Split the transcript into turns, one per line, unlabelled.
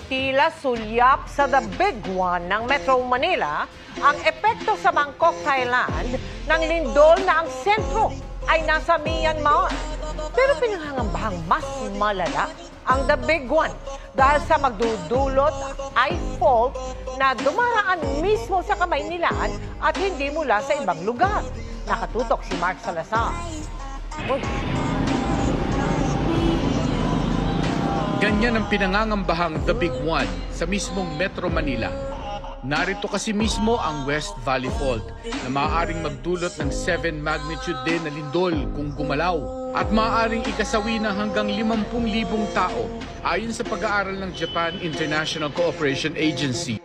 Tila sulyap sa The Big One ng Metro Manila ang epekto sa Bangkok, Thailand ng lindol na ang sentro ay nasa Myanmar. Pero pinangangambahang mas malala ang The Big One dahil sa magdudulot ice fault na dumaraan mismo sa Kamaynilaan at hindi mula sa ibang lugar. Nakatutok si Mark Salazar. Uy.
Ganyan ang pinangangambahang The Big One sa mismong Metro Manila. Narito kasi mismo ang West Valley Fault na maaaring magdulot ng 7 magnitude din na lindol kung gumalaw at maaaring ikasawi ng hanggang 50,000 tao ayon sa pag-aaral ng Japan International Cooperation Agency.